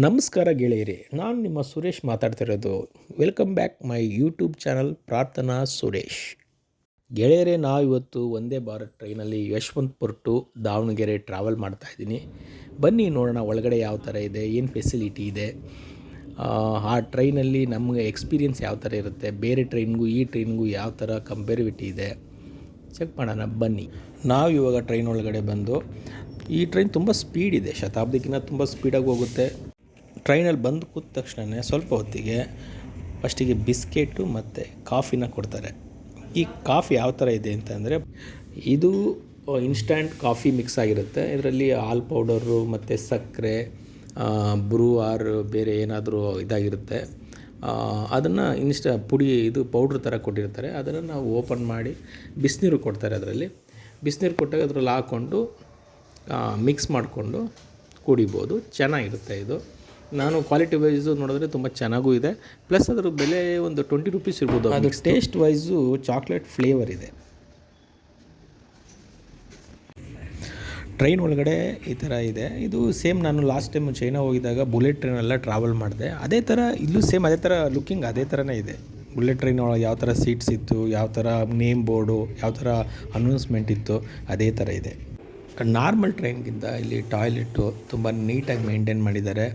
ನಮಸ್ಕಾರ ಗೆಳೆಯರೇ, ನಾನು ನಿಮ್ಮ ಸುರೇಶ್ ಮಾತಾಡ್ತಿರೋದು. Welcome back my YouTube channel ಪ್ರಾರ್ಥನಾ ಸುರೇಶ್. ಗೆಳೆಯರೇ, ಇವತ್ತು ಒಂದೇ ಭಾರತ್ ಟ್ರೈನಲ್ಲಿ ಯಶವಂತಪುರ ಟು ದಾವಣಗೆರೆ ಟ್ರಾವೆಲ್ ಮಾಡ್ತಾಯಿದ್ದೀನಿ. ಬನ್ನಿ ನೋಡೋಣ ಒಳಗಡೆ ಯಾವ ಥರ ಇದೆ, ಏನು ಫೆಸಿಲಿಟಿ ಇದೆ, ಆ ಟ್ರೈನಲ್ಲಿ ನಮಗೆ ಎಕ್ಸ್ಪೀರಿಯೆನ್ಸ್ ಯಾವ ಥರ ಇರುತ್ತೆ, ಬೇರೆ ಟ್ರೈನ್ಗೂ ಈ ಟ್ರೈನ್ಗೂ ಯಾವ ಥರ ಕಂಪೇರಿವಿಟಿ ಇದೆ ಚೆಕ್ ಮಾಡೋಣ ಬನ್ನಿ. ನಾವು ಇವಾಗ ಟ್ರೈನ್ ಒಳಗಡೆ ಬಂದು, ಈ ಟ್ರೈನ್ ತುಂಬ ಸ್ಪೀಡ್ ಇದೆ, ಶತಾಬ್ದಿಗಿಂತ ತುಂಬ ಸ್ಪೀಡಾಗಿ ಹೋಗುತ್ತೆ. ಟ್ರೈನಲ್ಲಿ ಬಂದು ಕೂತ ತಕ್ಷಣ ಸ್ವಲ್ಪ ಹೊತ್ತಿಗೆ ಫಸ್ಟಿಗೆ ಬಿಸ್ಕೆಟು ಮತ್ತು ಕಾಫಿನ ಕೊಡ್ತಾರೆ. ಈ ಕಾಫಿ ಯಾವ ಥರ ಇದೆ ಅಂತಂದರೆ, ಇದು ಇನ್ಸ್ಟ್ಯಾಂಟ್ ಕಾಫಿ ಮಿಕ್ಸ್ ಆಗಿರುತ್ತೆ. ಇದರಲ್ಲಿ ಹಾಲ್ ಪೌಡರು ಮತ್ತು ಸಕ್ಕರೆ, ಬ್ರೂ ಆರ್ ಬೇರೆ ಏನಾದರೂ ಇದಾಗಿರುತ್ತೆ. ಅದನ್ನು ಪುಡಿ ಇದು ಪೌಡ್ರ್ ಥರ ಕೊಟ್ಟಿರ್ತಾರೆ. ಅದನ್ನು ನಾವು ಓಪನ್ ಮಾಡಿ ಬಿಸಿನೀರು ಕೊಡ್ತಾರೆ. ಅದರಲ್ಲಿ ಬಿಸಿನೀರು ಕೊಟ್ಟಾಗ ಅದರಲ್ಲಿ ಹಾಕ್ಕೊಂಡು ಮಿಕ್ಸ್ ಮಾಡಿಕೊಂಡು ಕುಡಿಬೋದು. ಚೆನ್ನಾಗಿರುತ್ತೆ ಇದು. ನಾನು ಕ್ವಾಲಿಟಿ ವೈಸು ನೋಡಿದ್ರೆ ತುಂಬ ಚೆನ್ನಾಗೂ ಇದೆ. ಪ್ಲಸ್ ಅದರ ಬೆಲೆ ಒಂದು 20 ರೂಪೀಸ್ ಇರ್ಬೋದು. ಅದು ಟೇಸ್ಟ್ ವೈಸು ಚಾಕ್ಲೇಟ್ ಫ್ಲೇವರ್ ಇದೆ. ಟ್ರೈನ್ ಒಳಗಡೆ ಈ ಥರ ಇದೆ. ಇದು ಸೇಮ್ ನಾನು ಲಾಸ್ಟ್ ಟೈಮ್ ಚೈನಾ ಹೋಗಿದ್ದಾಗ ಬುಲೆಟ್ ಟ್ರೈನೆಲ್ಲ ಟ್ರಾವೆಲ್ ಮಾಡಿದೆ. ಅದೇ ಥರ ಇಲ್ಲೂ ಸೇಮ್ ಅದೇ ಥರ ಲುಕ್ಕಿಂಗ್ ಅದೇ ಥರನೇ ಇದೆ. ಬುಲೆಟ್ ಟ್ರೈನ್ ಒಳಗೆ ಯಾವ ಥರ ಸೀಟ್ಸ್ ಇತ್ತು, ಯಾವ ಥರ ನೇಮ್ ಬೋರ್ಡು, ಯಾವ ಥರ ಅನೌನ್ಸ್ಮೆಂಟ್ ಇತ್ತು, ಅದೇ ಥರ ಇದೆ. ನಾರ್ಮಲ್ ಟ್ರೈನ್ಗಿಂತ ಇಲ್ಲಿ ಟಾಯ್ಲೆಟು ತುಂಬ ನೀಟಾಗಿ ಮೇಂಟೈನ್ ಮಾಡಿದ್ದಾರೆ.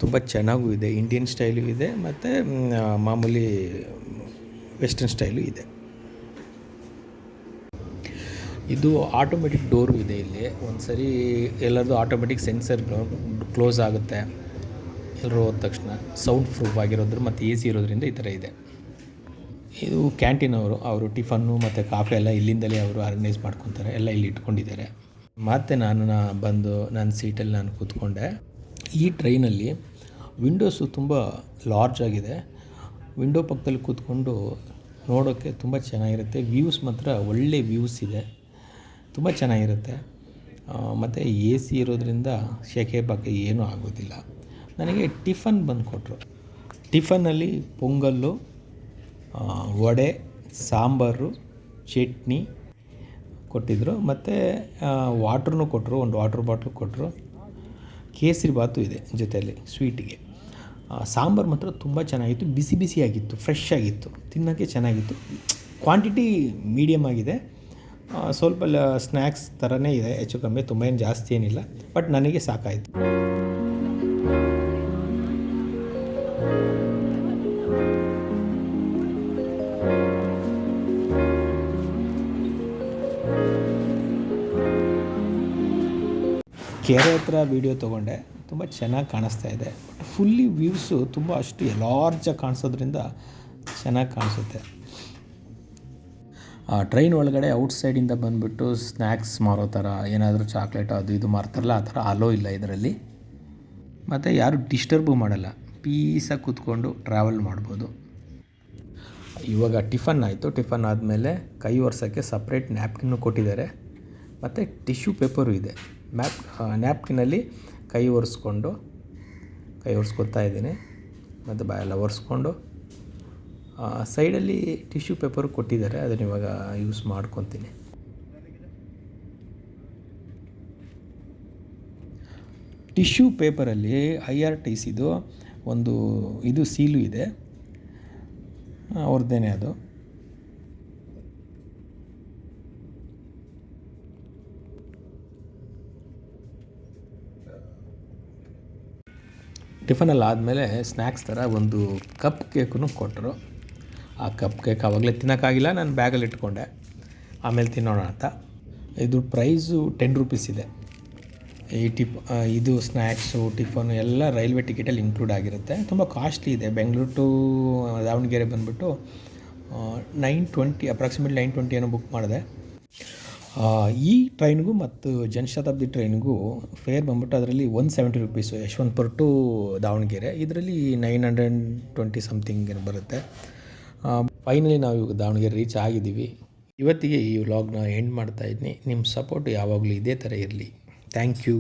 ತುಂಬ ಚೆನ್ನಾಗೂ ಇದೆ. ಇಂಡಿಯನ್ ಸ್ಟೈಲು ಇದೆ ಮತ್ತು ಮಾಮೂಲಿ ವೆಸ್ಟರ್ನ್ ಸ್ಟೈಲು ಇದೆ. ಇದು ಆಟೋಮೆಟಿಕ್ ಡೋರು ಇದೆ. ಇಲ್ಲಿ ಒಂದು ಸರಿ ಎಲ್ಲರದು ಆಟೋಮೆಟಿಕ್ ಸೆನ್ಸರ್ ಕ್ಲೋಸ್ ಆಗುತ್ತೆ ಎಲ್ಲರೂ ಹೋದ ತಕ್ಷಣ. ಸೌಂಡ್ ಪ್ರೂಫ್ ಆಗಿರೋದ್ರ ಮತ್ತು AC ಇರೋದ್ರಿಂದ ಈ ಥರ ಇದೆ. ಇದು ಕ್ಯಾಂಟೀನ್ ಅವರು ಟಿಫನ್ನು ಮತ್ತು ಕಾಫಿ ಎಲ್ಲ ಇಲ್ಲಿಂದಲೇ ಅವರು ಆರ್ಗನೈಸ್ ಮಾಡ್ಕೊತಾರೆ. ಎಲ್ಲ ಇಲ್ಲಿ ಇಟ್ಕೊಂಡಿದ್ದಾರೆ. ಮತ್ತು ಬಂದು ನನ್ನ ಸೀಟಲ್ಲಿ ನಾನು ಕೂತ್ಕೊಂಡೆ. ಈ ಟ್ರೈನಲ್ಲಿ ವಿಂಡೋಸು ತುಂಬ ಲಾರ್ಜ್ ಆಗಿದೆ. ವಿಂಡೋ ಪಕ್ಕದಲ್ಲಿ ಕೂತ್ಕೊಂಡು ನೋಡೋಕ್ಕೆ ತುಂಬ ಚೆನ್ನಾಗಿರುತ್ತೆ. ವ್ಯೂಸ್ ಮಾತ್ರ ಒಳ್ಳೆ ವ್ಯೂಸ್ ಇದೆ, ತುಂಬ ಚೆನ್ನಾಗಿರುತ್ತೆ. ಮತ್ತು AC ಇರೋದ್ರಿಂದ ಸೆಕೆ ಬಗ್ಗೆ ಏನೂ ಆಗೋದಿಲ್ಲ. ನನಗೆ ಟಿಫನ್ ಬಂದು ಕೊಟ್ಟರು. ಟಿಫನ್ನಲ್ಲಿ ಪೊಂಗಲ್ಲು, ವಡೆ, ಸಾಂಬಾರು, ಚಟ್ನಿ ಕೊಟ್ಟಿದ್ದರು. ಮತ್ತು ವಾಟ್ರನ್ನೂ ಕೊಟ್ಟರು, ಒಂದು ವಾಟ್ರ್ ಬಾಟ್ಲು ಕೊಟ್ಟರು. ಕೇಸರಿ ಬಾತು ಇದೆ ಜೊತೆಯಲ್ಲಿ ಸ್ವೀಟಿಗೆ. ಸಾಂಬಾರು ಮಾತ್ರ ತುಂಬ ಚೆನ್ನಾಗಿತ್ತು, ಬಿಸಿ ಬಿಸಿಯಾಗಿತ್ತು, ಫ್ರೆಶ್ ಆಗಿತ್ತು, ತಿನ್ನೋಕ್ಕೆ ಚೆನ್ನಾಗಿತ್ತು. ಕ್ವಾಂಟಿಟಿ ಮೀಡಿಯಮ್ ಆಗಿದೆ. ಸ್ವಲ್ಪ ಸ್ನ್ಯಾಕ್ಸ್ ಥರನೇ ಇದೆ, ಹೆಚ್ಚು ಕಮ್ಮಿ, ತುಂಬ ಏನು ಜಾಸ್ತಿ ಏನಿಲ್ಲ. ಬಟ್ ನನಗೆ ಸಾಕಾಯಿತು. ಕೆರೆ ಹತ್ರ ವೀಡಿಯೋ ತೊಗೊಂಡೆ, ತುಂಬ ಚೆನ್ನಾಗಿ ಕಾಣಿಸ್ತಾ ಇದೆ. ಬಟ್ ಫುಲ್ಲಿ ವ್ಯೂಸು ತುಂಬ ಅಷ್ಟು ಲಾರ್ಜಾಗಿ ಕಾಣಿಸೋದ್ರಿಂದ ಚೆನ್ನಾಗಿ ಕಾಣಿಸುತ್ತೆ. ಟ್ರೈನ್ ಒಳಗಡೆ ಔಟ್ಸೈಡಿಂದ ಬಂದುಬಿಟ್ಟು ಸ್ನ್ಯಾಕ್ಸ್ ಮಾರೋ ಥರ ಏನಾದರೂ ಚಾಕ್ಲೇಟ್ ಅದು ಇದು ಮಾರ್ತಾರಲ್ಲ, ಆ ಥರ ಅಲೋ ಇಲ್ಲ ಇದರಲ್ಲಿ. ಮತ್ತು ಯಾರು ಡಿಸ್ಟರ್ಬು ಮಾಡಲ್ಲ, ಪೀಸಾಗಿ ಕೂತ್ಕೊಂಡು ಟ್ರಾವೆಲ್ ಮಾಡ್ಬೋದು. ಇವಾಗ ಟಿಫನ್ ಆಯಿತು. ಟಿಫನ್ ಆದಮೇಲೆ ಕೈ ಒರೆಸೋಕ್ಕೆ ಸಪ್ರೇಟ್ ನ್ಯಾಪ್ಕಿನ್ನು ಕೊಟ್ಟಿದ್ದಾರೆ. ಮತ್ತು ಟಿಶ್ಯೂ ಪೇಪರು ಇದೆ. ನ್ಯಾಪ್ಕಿನಲ್ಲಿ ಕೈ ಒರೆಸ್ಕೊತಾ ಇದ್ದೀನಿ. ಮತ್ತು ಬಾಯೆಲ್ಲ ಒರೆಸ್ಕೊಂಡು ಸೈಡಲ್ಲಿ ಟಿಶ್ಯೂ ಪೇಪರು ಕೊಟ್ಟಿದ್ದಾರೆ. ಅದನ್ನು ಇವಾಗ ಯೂಸ್ ಮಾಡ್ಕೊತೀನಿ. ಟಿಶ್ಯೂ ಪೇಪರಲ್ಲಿ IRTCದು ಒಂದು ಇದು ಸೀಲು ಇದೆ, ಅವ್ರದ್ದೇನೆ ಅದು. ಟಿಫನಲ್ಲಿ ಆದಮೇಲೆ ಸ್ನ್ಯಾಕ್ಸ್ ಥರ ಒಂದು ಕಪ್ ಕೇಕನ್ನು ಕೊಟ್ಟರು. ಆ ಕಪ್ ಕೇಕ್ ಆವಾಗಲೇ ತಿನ್ನೋಕ್ಕಾಗಿಲ್ಲ, ನಾನು ಬ್ಯಾಗಲ್ಲಿ ಇಟ್ಕೊಂಡೆ, ಆಮೇಲೆ ತಿನ್ನೋಣ ಅಂತ. ಇದು ಪ್ರೈಸು 10 ರೂಪೀಸ್ ಇದೆ. ಈ ಇದು ಸ್ನ್ಯಾಕ್ಸು ಟಿಫನು ಎಲ್ಲ ರೈಲ್ವೆ ಟಿಕೆಟಲ್ಲಿ ಇನ್ಕ್ಲೂಡ್ ಆಗಿರುತ್ತೆ. ತುಂಬ ಕಾಸ್ಟ್ಲಿ ಇದೆ. ಬೆಂಗಳೂರು ಟು ದಾವಣಗೆರೆ ಬಂದುಬಿಟ್ಟು 920 ಅಪ್ರಾಕ್ಸಿಮೇಟ್ಲಿ 920 ಏನೋ ಬುಕ್ ಮಾಡಿದೆ. ಈ ಟ್ರೈನ್ಗೂ ಮತ್ತು ಜನಶತಾಬ್ದಿ ಟ್ರೈನ್ಗೂ ಫೇರ್ ಬಂದ್ಬಿಟ್ಟು ಅದರಲ್ಲಿ 170 ರೂಪೀಸು, ಯಶವಂತಪುರ ಟು ದಾವಣಗೆರೆ. ಇದರಲ್ಲಿ 920 ಸಮಥಿಂಗ್ ಏನೋ ಬರುತ್ತೆ. ಫೈನಲಿ ನಾವು ದಾವಣಗೆರೆ ರೀಚ್ ಆಗಿದ್ದೀವಿ. ಇವತ್ತಿಗೆ ಈ ವ್ಲಾಗ್ನ ಎಂಡ್ ಮಾಡ್ತಾಯಿದ್ದೀನಿ. ನಿಮ್ಮ ಸಪೋರ್ಟ್ ಯಾವಾಗಲೂ ಇದೇ ಥರ ಇರಲಿ. Thank you.